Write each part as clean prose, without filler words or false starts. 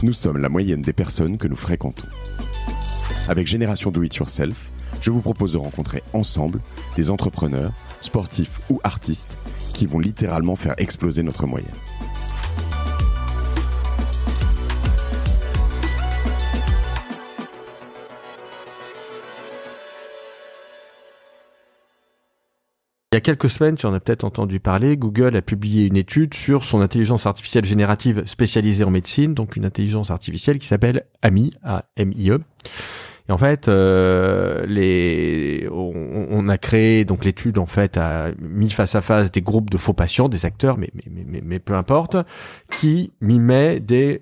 Nous sommes la moyenne des personnes que nous fréquentons. Avec Génération Do It Yourself, je vous propose de rencontrer ensemble des entrepreneurs, sportifs ou artistes qui vont littéralement faire exploser notre moyenne. Il y a quelques semaines, tu en as peut-être entendu parler, Google a publié une étude sur son intelligence artificielle générative spécialisée en médecine, donc une intelligence artificielle qui s'appelle AMI, A-M-I-E. Et en fait, on a créé donc l'étude, en fait, a mis face à face des groupes de faux patients, des acteurs, mais peu importe, qui mimaient des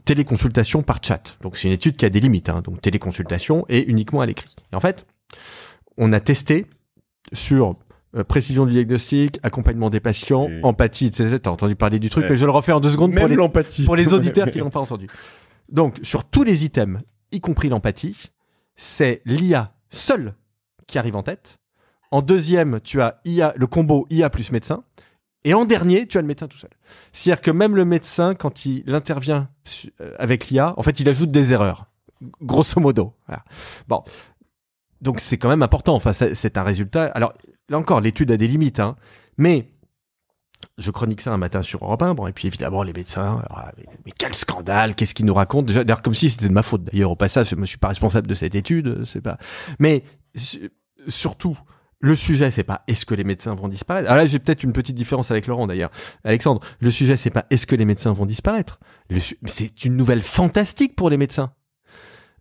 téléconsultations par chat. Donc c'est une étude qui a des limites, hein, donc téléconsultation et uniquement à l'écrit. Et en fait, on a testé sur précision du diagnostic, accompagnement des patients, empathie, etc. T'as entendu parler du truc, mais je le refais en 2 secondes pour les auditeurs qui l'ont pas entendu. Donc, sur tous les items, y compris l'empathie, c'est l'IA seule qui arrive en tête. En deuxième, tu as IA, le combo IA plus médecin. Et en dernier, tu as le médecin tout seul. C'est-à-dire que même le médecin, quand il intervient avec l'IA, en fait, il ajoute des erreurs. Grosso modo. Voilà. Bon. Donc, c'est quand même important. Enfin, c'est un résultat. Alors, là encore, l'étude a des limites, hein. Mais je chronique ça un matin sur Europe 1. Bon, et puis évidemment, les médecins, mais quel scandale, qu'est-ce qu'ils nous racontent? Déjà, d'ailleurs, comme si c'était de ma faute. D'ailleurs, au passage, je suis pas responsable de cette étude, c'est pas. Mais surtout, le sujet, c'est pas est-ce que les médecins vont disparaître. Alors là, j'ai peut-être une petite différence avec Laurent, d'ailleurs. Alexandre, le sujet, c'est pas est-ce que les médecins vont disparaître. C'est une nouvelle fantastique pour les médecins.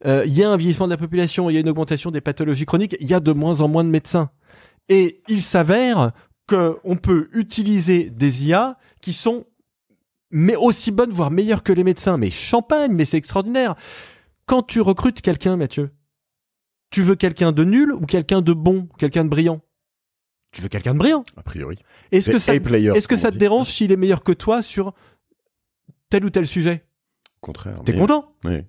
Il y a un vieillissement de la population, il y a une augmentation des pathologies chroniques, il y a de moins en moins de médecins. Et il s'avère qu'on peut utiliser des IA qui sont aussi bonnes, voire meilleures que les médecins. Mais champagne, mais c'est extraordinaire. Quand tu recrutes quelqu'un, Mathieu, tu veux quelqu'un de nul ou quelqu'un de bon, quelqu'un de brillant? Tu veux quelqu'un de brillant. A priori. Est-ce que ça te dérange s'il est meilleur que toi sur tel ou tel sujet? Au contraire. T'es content? Oui.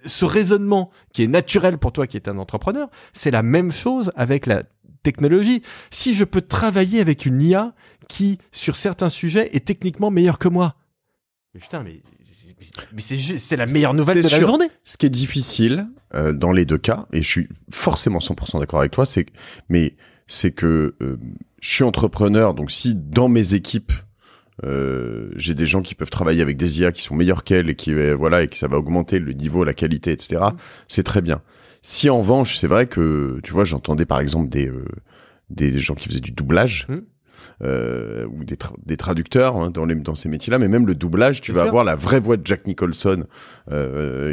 Ce raisonnement qui est naturel pour toi qui es un entrepreneur, c'est la même chose avec la technologie. Si je peux travailler avec une IA qui, sur certains sujets, est techniquement meilleure que moi. Mais putain, mais c'est la meilleure nouvelle de la journée. Ce qui est difficile dans les deux cas, et je suis forcément 100% d'accord avec toi, c'est que je suis entrepreneur, donc si dans mes équipes j'ai des gens qui peuvent travailler avec des IA qui sont meilleurs qu'elles et qui et que ça va augmenter le niveau, la qualité, etc. C'est très bien. Si en revanche, c'est vrai que tu vois, j'entendais par exemple des gens qui faisaient du doublage ou des traducteurs hein, dans ces métiers-là, mais même le doublage, tu vas avoir la vraie voix de Jack Nicholson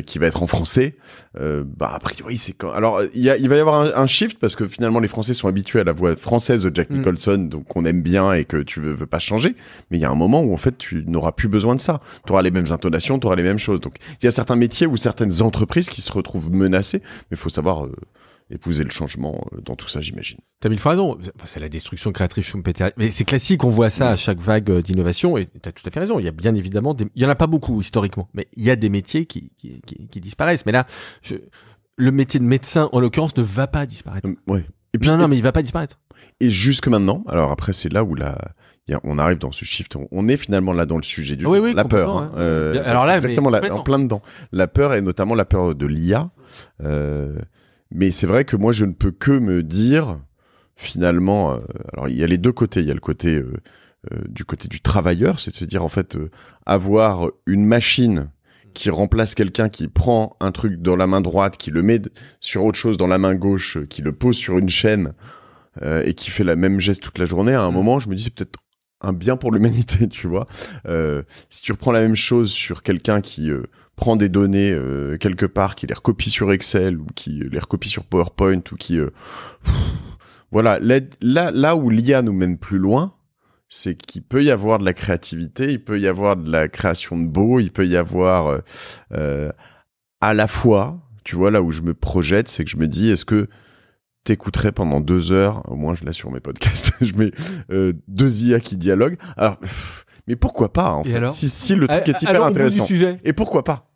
qui va être en français. A priori, c'est quand. Alors, il va y avoir un shift parce que finalement, les Français sont habitués à la voix française de Jack Nicholson, donc qu'on aime bien et que tu veux pas changer. Mais il y a un moment où en fait, tu n'auras plus besoin de ça. Tu auras les mêmes intonations, tu auras les mêmes choses. Donc, il y a certains métiers ou certaines entreprises qui se retrouvent menacées, mais il faut savoir épouser le changement dans tout ça, j'imagine. T'as mille fois raison. C'est la destruction créatrice Schumpeter. Mais c'est classique, on voit ça à chaque vague d'innovation, et t'as tout à fait raison. Il y a bien évidemment il y en a pas beaucoup historiquement, mais il y a des métiers qui disparaissent. Mais là, le métier de médecin, en l'occurrence, ne va pas disparaître. Ouais. Et puis, non, mais il va pas disparaître. Et jusque maintenant, alors après, c'est là où on arrive dans ce shift. On est finalement là dans le sujet du jour, la peur. Hein. Alors là, exactement en plein dedans. La peur, et notamment la peur de l'IA. Mais c'est vrai que moi, je ne peux que me dire, finalement, alors il y a les deux côtés. Il y a le côté du côté du travailleur, c'est de se dire, en fait, avoir une machine qui remplace quelqu'un qui prend un truc dans la main droite, qui le met sur autre chose dans la main gauche, qui le pose sur une chaîne et qui fait la même geste toute la journée, à un moment, je me dis, c'est peut-être un bien pour l'humanité, tu vois. Si tu reprends la même chose sur quelqu'un qui prend des données quelque part, qui les recopie sur Excel ou qui les recopie sur PowerPoint ou qui voilà, là où l'IA nous mène plus loin, c'est qu'il peut y avoir de la créativité, il peut y avoir de la création de beau, il peut y avoir à la fois, tu vois, là où je me projette, c'est que je me dis, est-ce que t'écouterais pendant 2 heures, au moins je l'ai sur mes podcasts, je mets 2 IA qui dialoguent. Alors, mais pourquoi pas, en fait, alors si le truc est hyper intéressant. Et pourquoi pas?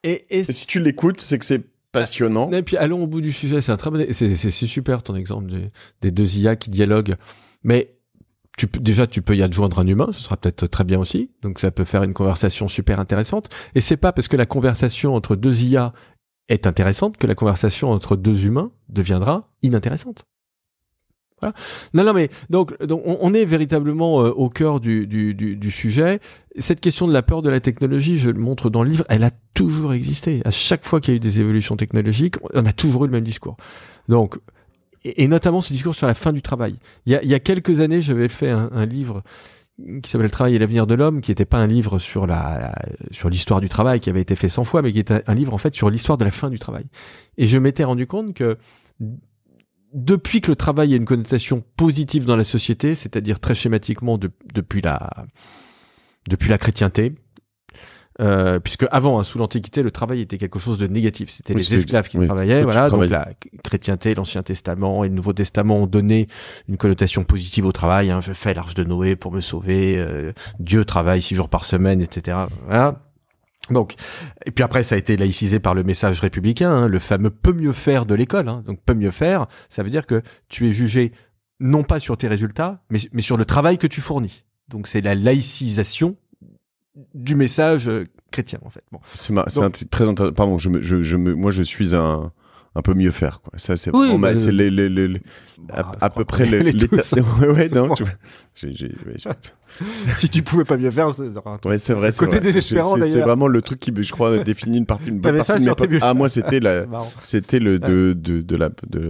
Et si tu l'écoutes, c'est que c'est passionnant. Et puis allons au bout du sujet, c'est super ton exemple des 2 IA qui dialoguent. Mais tu peux y adjoindre un humain, ce sera peut-être très bien aussi. Donc ça peut faire une conversation super intéressante. Et c'est pas parce que la conversation entre deux IA est intéressante que la conversation entre deux humains deviendra inintéressante. Voilà. Non, mais donc on est véritablement au cœur du sujet. Cette question de la peur de la technologie, je le montre dans le livre, elle a toujours existé. À chaque fois qu'il y a eu des évolutions technologiques, on a toujours eu le même discours. Donc, et notamment ce discours sur la fin du travail. Il y a quelques années, j'avais fait un livre qui s'appelle Le travail et l'avenir de l'homme, qui n'était pas un livre sur sur l'histoire du travail, qui avait été fait 100 fois, mais qui était un livre en fait sur l'histoire de la fin du travail. Et je m'étais rendu compte que depuis que le travail a une connotation positive dans la société, c'est-à-dire très schématiquement depuis la chrétienté, puisque avant, sous l'Antiquité, le travail était quelque chose de négatif. C'était les esclaves qui travaillaient, voilà. Donc la chrétienté, l'Ancien Testament et le Nouveau Testament ont donné une connotation positive au travail. Je fais l'Arche de Noé pour me sauver. Dieu travaille 6 jours par semaine, etc. Voilà. Donc, et puis après, ça a été laïcisé par le message républicain, le fameux peut mieux faire de l'école. Donc, peut mieux faire, ça veut dire que tu es jugé non pas sur tes résultats, mais sur le travail que tu fournis. Donc, c'est la laïcisation du message chrétien, en fait. Bon. C'est très intéressant. Pardon, moi, je suis un peu mieux faire, quoi. Ça, c'est vraiment, c'est à peu près l'état. Ouais, non, si tu pouvais pas mieux faire, ouais, c'est vrai. Côté désespérant, d'ailleurs. C'est vraiment le truc qui, je crois, définit une bonne partie de mes moi, c'était de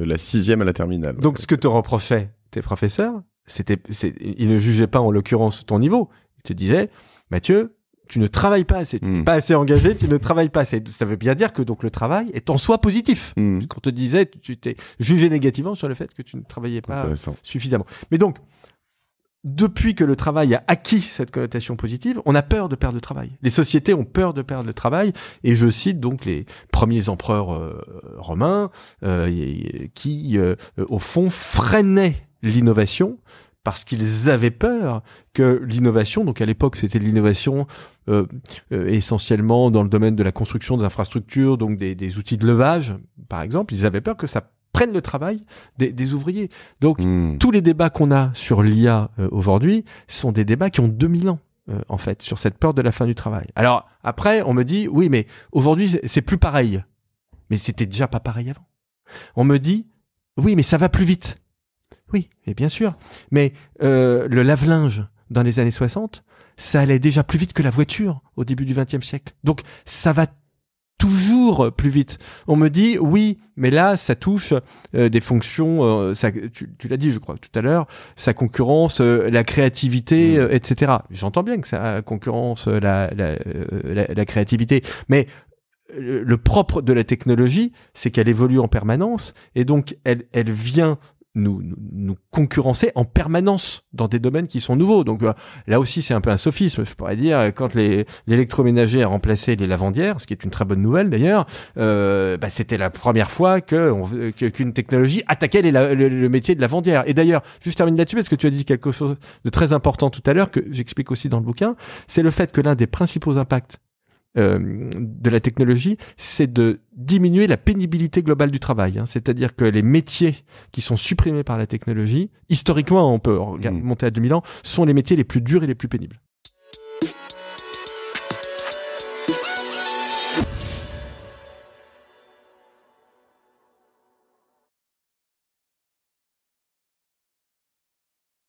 la 6e à la terminale. Donc, ce que te reprochaient tes professeurs, ils ne jugeaient pas, en l'occurrence, ton niveau. Ils te disaient, Mathieu, tu ne travailles pas assez, tu n'es pas assez engagé, tu ne travailles pas assez. Ça veut bien dire que donc le travail est en soi positif. Quand on te disait, tu t'es jugé négativement sur le fait que tu ne travaillais pas suffisamment. Mais donc, depuis que le travail a acquis cette connotation positive, on a peur de perdre le travail. Les sociétés ont peur de perdre le travail. Et je cite donc les premiers empereurs romains qui, au fond, freinaient l'innovation parce qu'ils avaient peur que l'innovation, donc à l'époque c'était l'innovation essentiellement dans le domaine de la construction des infrastructures, donc des outils de levage, par exemple, ils avaient peur que ça prenne le travail des ouvriers. Donc tous les débats qu'on a sur l'IA aujourd'hui sont des débats qui ont 2000 ans. En fait, sur cette peur de la fin du travail. Alors après, on me dit, oui, mais aujourd'hui c'est plus pareil. Mais c'était déjà pas pareil avant. On me dit, oui, mais ça va plus vite. Oui, et bien sûr. Mais le lave-linge dans les années 60, ça allait déjà plus vite que la voiture au début du XXe siècle. Donc ça va toujours plus vite. On me dit, oui, mais là, ça touche des fonctions, tu l'as dit, je crois, tout à l'heure, ça concurrence la créativité, etc. J'entends bien que ça concurrence la créativité, mais le propre de la technologie, c'est qu'elle évolue en permanence, et donc elle vient nous concurrencer en permanence dans des domaines qui sont nouveaux. Donc là aussi, c'est un peu un sophisme. Je pourrais dire, quand l'électroménager a remplacé les lavandières, ce qui est une très bonne nouvelle d'ailleurs, c'était la première fois qu'une technologie attaquait le métier de lavandière. Et d'ailleurs, juste termine là-dessus, parce que tu as dit quelque chose de très important tout à l'heure, que j'explique aussi dans le bouquin, c'est le fait que l'un des principaux impacts de la technologie, c'est de diminuer la pénibilité globale du travail. C'est-à-dire que les métiers qui sont supprimés par la technologie, historiquement, on peut monter à 2000 ans, sont les métiers les plus durs et les plus pénibles.